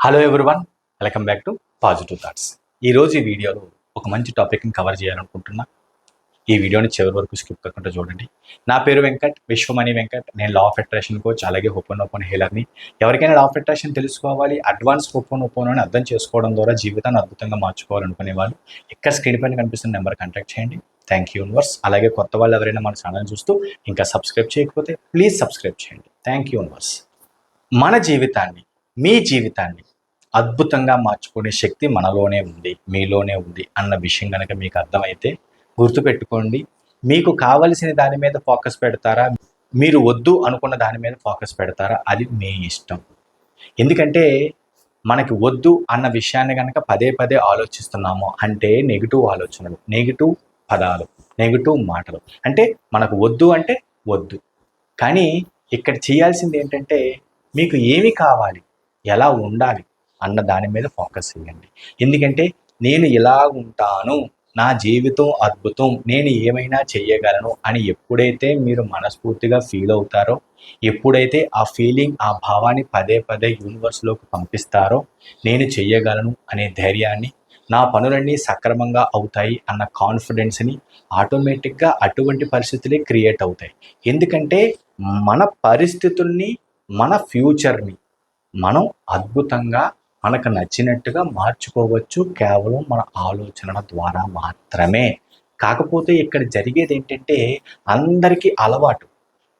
Hello everyone, welcome back to positive thoughts. ఈరోజు ఈ వీడియోలో ఒక మంచి టాపిక్ని కవర్ చేయాలనుకుంటున్నా. ఈ వీడియోని చివరి వరకు స్కిప్ కాకుండా చూడండి. నా పేరు వెంకట్, విశ్వమణి వెంకట్. నేను లా ఆఫ్ అట్రాక్షన్ కోచ్, అలాగే హోపోనోపోనో హీలర్ని. ఎవరికైనా లా ఆఫ్ అట్రాక్షన్ తెలుసుకోవాలి, అడ్వాన్స్ హోపోనోపోనోని అర్థం చేసుకోవడం ద్వారా జీవితాన్ని అద్భుతంగా మార్చుకోవాలనుకునే వాళ్ళు ఇక్కడ స్క్రీన్ పైన కనిపిస్తున్న నెంబర్ కాంటాక్ట్ చేయండి. Thank you universe. అలాగే కొత్త వాళ్ళు ఎవరైనా మన ఛానల్ చూస్తూ ఇంకా సబ్స్క్రైబ్ చేయకపోతే ప్లీజ్ సబ్స్క్రైబ్ చేయండి. Thank you universe. మన జీవితాన్ని, మీ జీవితాన్ని అద్భుతంగా మార్చుకునే శక్తి మనలోనే ఉంది, మీలోనే ఉంది అన్న విషయం కనుక మీకు అర్థమైతే గుర్తుపెట్టుకోండి. మీకు కావలసిన దాని మీద ఫోకస్ పెడతారా, మీరు వద్దు అనుకున్న దాని మీద ఫోకస్ పెడతారా, అది మీ ఇష్టం. ఎందుకంటే మనకి వద్దు అన్న విషయాన్ని కనుక పదే పదే ఆలోచిస్తున్నాము అంటే నెగిటివ్ ఆలోచనలు, నెగిటివ్ పదాలు, నెగిటివ్ మాటలు, అంటే మనకు వద్దు అంటే వద్దు. కానీ ఇక్కడ చేయాల్సింది ఏంటంటే మీకు ఏమి కావాలి, ఎలా ఉండాలి అన్న దాని మీద ఫోకస్ చేయండి. ఎందుకంటే నేను ఇలా ఉంటాను, నా జీవితం అద్భుతం, నేను ఏమైనా చెయ్యగలను అని ఎప్పుడైతే మీరు మనస్ఫూర్తిగా ఫీల్ అవుతారో, ఎప్పుడైతే ఆ ఫీలింగ్, ఆ భావాన్ని పదే పదే యూనివర్స్లోకి పంపిస్తారో, నేను చెయ్యగలను అనే ధైర్యాన్ని, నా పనులన్నీ సక్రమంగా అవుతాయి అన్న కాన్ఫిడెన్స్ని ఆటోమేటిక్గా అటువంటి పరిస్థితులే క్రియేట్ అవుతాయి. ఎందుకంటే మన పరిస్థితుల్ని, మన ఫ్యూచర్ని మనం అద్భుతంగా మనకు నచ్చినట్టుగా మార్చుకోవచ్చు కేవలం మన ఆలోచనల ద్వారా మాత్రమే. కాకపోతే ఇక్కడ జరిగేది ఏంటంటే అందరికీ అలవాటు,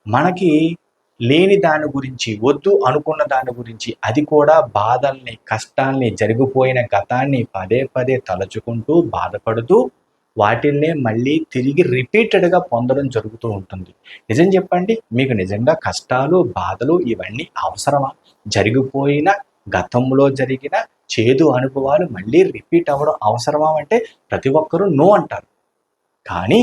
మనకి లేని దాని గురించి, వద్దు అనుకున్న దాని గురించి, అది కూడా బాధల్ని, కష్టాల్ని, జరిగిపోయిన గతాన్ని పదే పదే తలుచుకుంటూ బాధపడుతూ వాటిల్నే మళ్ళీ తిరిగి రిపీటెడ్గా పొందడం జరుగుతూ ఉంటుంది. నిజం చెప్పండి, మీకు నిజంగా కష్టాలు, బాధలు ఇవన్నీ అవసరమా? జరిగిపోయిన గతంలో జరిగిన చేదు అనుభవాలు మళ్ళీ రిపీట్ అవ్వడం అవసరమా అంటే ప్రతి ఒక్కరూ నో అంటారు. కానీ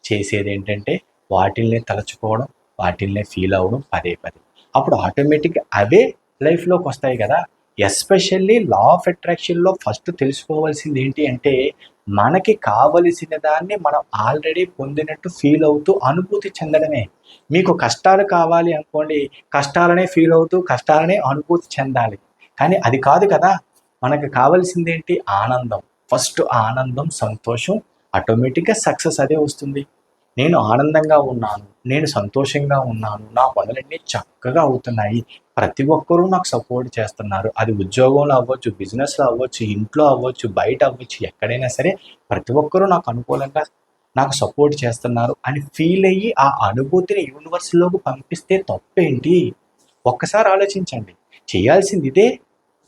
చేసేది ఏంటంటే వాటిల్నే తలుచుకోవడం, వాటిల్నే ఫీల్ అవ్వడం పదే పదే. అప్పుడు ఆటోమేటిక్గా అవే లైఫ్లోకి వస్తాయి కదా. ఎస్పెషల్లీ లా ఆఫ్ అట్రాక్షన్లో ఫస్ట్ తెలుసుకోవాల్సింది ఏంటి అంటే మనకి కావలసిన దాన్ని మనం ఆల్రెడీ పొందినట్టు ఫీల్ అవుతూ అనుభూతి చెందడమే. మీకు కష్టాలు కావాలి అనుకోండి, కష్టాలనే ఫీల్ అవుతూ కష్టాలనే అనుభూతి చెందాలి. కానీ అది కాదు కదా. మనకు కావాల్సింది ఏంటి? ఆనందం. ఫస్ట్ ఆనందం, సంతోషం. ఆటోమేటిక్గా సక్సెస్ అదే వస్తుంది. నేను ఆనందంగా ఉన్నాను, నేను సంతోషంగా ఉన్నాను, నా పనులన్నీ చక్కగా అవుతున్నాయి, ప్రతి ఒక్కరూ నాకు సపోర్ట్ చేస్తున్నారు. అది ఉద్యోగంలో అవ్వచ్చు, బిజినెస్లో అవ్వచ్చు, ఇంట్లో అవ్వచ్చు, బయట అవ్వచ్చు, ఎక్కడైనా సరే ప్రతి ఒక్కరూ నాకు అనుకూలంగా నాకు సపోర్ట్ చేస్తున్నారు అని ఫీల్ అయ్యి ఆ అనుభూతిని యూనివర్స్లోకి పంపిస్తే తప్పేంటి? ఒక్కసారి ఆలోచించండి. చేయాల్సింది ఇదే.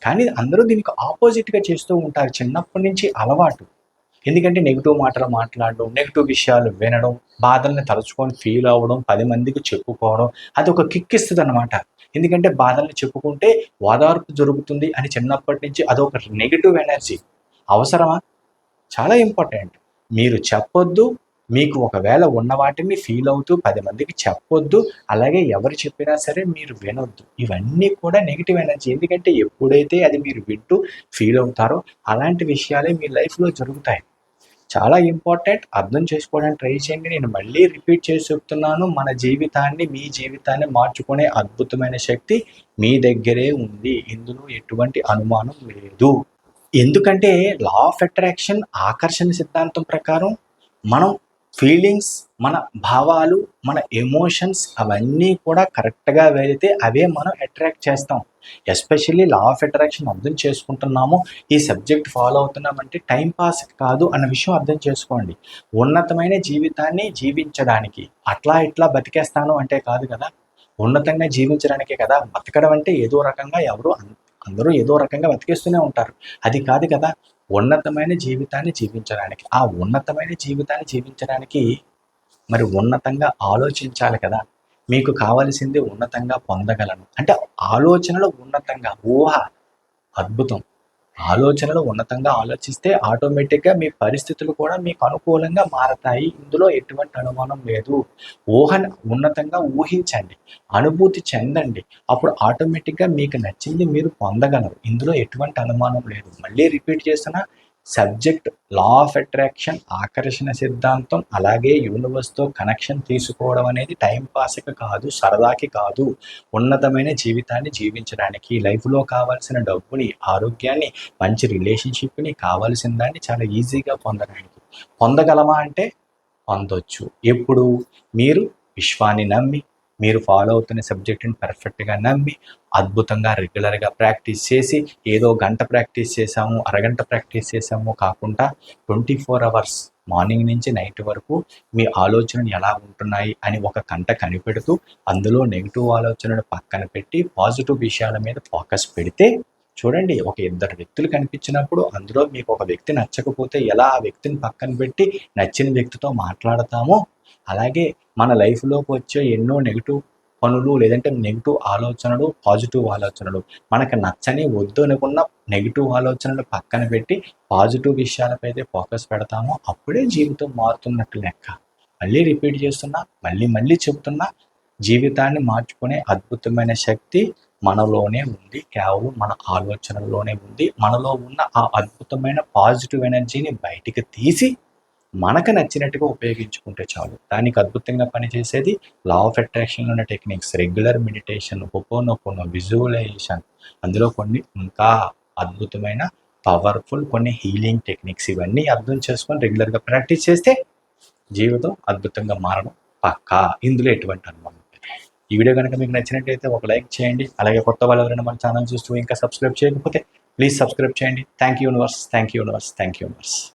కానీ అందరూ దీనికి ఆపోజిట్గా చేస్తూ ఉంటారు. చిన్నప్పటి నుంచి అలవాటు. ఎందుకంటే నెగిటివ్ మాటలు మాట్లాడడం, నెగిటివ్ విషయాలు వినడం, బాధల్ని తలుచుకొని ఫీల్ అవ్వడం, 10 మందికి చెప్పుకోవడం, అది ఒక కిక్ ఇస్తుంది అనమాట. ఎందుకంటే బాధల్ని చెప్పుకుంటే ఓదార్పు జరుగుతుంది అని చిన్నప్పటి నుంచి అదొక నెగిటివ్ ఎనర్జీ. అవసరమా? చాలా ఇంపార్టెంట్. మీరు చెప్పొద్దు, మీకు ఒకవేళ ఉన్న వాటిని ఫీల్ అవుతూ 10 మందికి చెప్పొద్దు, అలాగే ఎవరు చెప్పినా సరే మీరు వినొద్దు. ఇవన్నీ కూడా నెగిటివ్ ఎనర్జీ. ఎందుకంటే ఎప్పుడైతే అది మీరు వింటూ ఫీల్ అవుతారో అలాంటి విషయాలే మీ లైఫ్లో జరుగుతాయి. చాలా ఇంపార్టెంట్. అర్థం చేసుకోవడానికి ట్రై చేయండి. నేను మళ్ళీ రిపీట్ చేసి చెప్తున్నాను, మన జీవితాన్ని, మీ జీవితాన్ని మార్చుకునే అద్భుతమైన శక్తి మీ దగ్గరే ఉంది. ఇందులో ఎటువంటి అనుమానం లేదు. ఎందుకంటే లా ఆఫ్ అట్రాక్షన్, ఆకర్షణ సిద్ధాంతం ప్రకారం మనం ఫీలింగ్స్, మన భావాలు, మన ఎమోషన్స్ అవన్నీ కూడా కరెక్ట్గా వెళితే అవే మనం అట్రాక్ట్ చేస్తాం. ఎస్పెషల్లీ లా ఆఫ్ అట్రాక్షన్ అర్థం చేసుకుంటున్నాము, ఈ సబ్జెక్ట్ ఫాలో అవుతున్నామంటే టైం పాస్ కాదు అన్న విషయం అర్థం చేసుకోండి. ఉన్నతమైన జీవితాన్ని జీవించడానికి, అట్లా ఇట్లా బతికేస్తాను అంటే కాదు కదా. ఉన్నతంగా జీవించడానికే కదా. బతకడం అంటే ఏదో రకంగా అందరూ ఏదో రకంగా బతికేస్తూనే ఉంటారు. అది కాదు కదా. ఉన్నతమైన జీవితాన్ని జీవించడానికి, ఆ ఉన్నతమైన జీవితాన్ని జీవించడానికి మరి ఉన్నతంగా ఆలోచించాలి కదా. మీకు కావాల్సింది ఉన్నతంగా పొందగలను అంటే ఆలోచనలో ఉన్నతంగా, ఊహ అద్భుతం. ఆలోచనలు ఉన్నతంగా ఆలోచిస్తే ఆటోమేటిక్గా మీ పరిస్థితులు కూడా మీకు అనుకూలంగా మారతాయి. ఇందులో ఎటువంటి అనుమానం లేదు. ఊహను ఉన్నతంగా ఊహించండి, అనుభూతి చెందండి. అప్పుడు ఆటోమేటిక్గా మీకు నచ్చింది మీరు పొందగలరు. ఇందులో ఎటువంటి అనుమానం లేదు. మళ్ళీ రిపీట్ చేస్తున్నా, సబ్జెక్ట్ లా ఆఫ్ అట్రాక్షన్, ఆకర్షణ సిద్ధాంతం, అలాగే యూనివర్స్తో కనెక్షన్ తీసుకోవడం అనేది టైం పాస్కి కాదు, సరదాకి కాదు, ఉన్నతమైన జీవితాన్ని జీవించడానికి, లైఫ్లో కావాల్సిన డబ్బుని, ఆరోగ్యాన్ని, మంచి రిలేషన్షిప్ని, కావాల్సిన దాన్ని చాలా ఈజీగా పొందడానికి. పొందగలమా అంటే పొందొచ్చు. ఎప్పుడు? మీరు విశ్వాన్ని నమ్మి, మీరు ఫాలో అవుతున్న సబ్జెక్టుని పర్ఫెక్ట్గా నమ్మి, అద్భుతంగా రెగ్యులర్గా ప్రాక్టీస్ చేసి, ఏదో గంట ప్రాక్టీస్ చేసాము, అరగంట ప్రాక్టీస్ చేసాము కాకుండా 24 అవర్స్ మార్నింగ్ నుంచి నైట్ వరకు మీ ఆలోచనలు ఎలా ఉంటున్నాయి అని ఒక కంట కనిపెడుతూ, అందులో నెగిటివ్ ఆలోచనలు పక్కన పెట్టి పాజిటివ్ విషయాల మీద ఫోకస్ పెడితే చూడండి, ఒక ఇద్దరు వ్యక్తులు కనిపించినప్పుడు అందులో మీకు ఒక వ్యక్తి నచ్చకపోతే ఎలా ఆ వ్యక్తిని పక్కన పెట్టి నచ్చిన వ్యక్తితో మాట్లాడతామో, అలాగే మన లైఫ్లోకి వచ్చే ఎన్నో నెగిటివ్ పనులు, లేదంటే నెగిటివ్ ఆలోచనలు, పాజిటివ్ ఆలోచనలు, మనకు నచ్చని వద్దు అనుకున్న నెగిటివ్ ఆలోచనలు పక్కన పెట్టి పాజిటివ్ విషయాలపై ఫోకస్ పెడతామో అప్పుడే జీవితం మారుతున్నట్టు లెక్క. మళ్ళీ రిపీట్ చేస్తున్నా, మళ్ళీ చెప్తున్నా, జీవితాన్ని మార్చుకునే అద్భుతమైన శక్తి మనలోనే ఉంది, కేవలం మన ఆలోచనల్లోనే ఉంది. మనలో ఉన్న ఆ అద్భుతమైన పాజిటివ్ ఎనర్జీని బయటికి తీసి మనకు నచ్చినట్టుగా ఉపయోగించుకుంటే చాలు. దానికి అద్భుతంగా పనిచేసేది లా ఆఫ్ అట్రాక్షన్లో ఉన్న techniques, regular meditation, ho'oponopono, visualisation, అందులో కొన్ని ఇంకా అద్భుతమైన పవర్ఫుల్ కొన్ని హీలింగ్ టెక్నిక్స్. ఇవన్నీ అర్థం చేసుకొని రెగ్యులర్గా ప్రాక్టీస్ చేస్తే జీవితం అద్భుతంగా మారడం పక్కా. ఇందులో ఎటువంటి అనుమానం లేదు. ఈ వీడియో కనుక మీకు నచ్చినట్లయితే ఒక లైక్ చేయండి. అలాగే కొత్త వాళ్ళు ఎవరైనా మన ఛానల్ చూస్తూ ఇంకా సబ్స్క్రైబ్ చేయకపోతే ప్లీజ్ సబ్స్క్రైబ్ చేయండి. Thank you universe.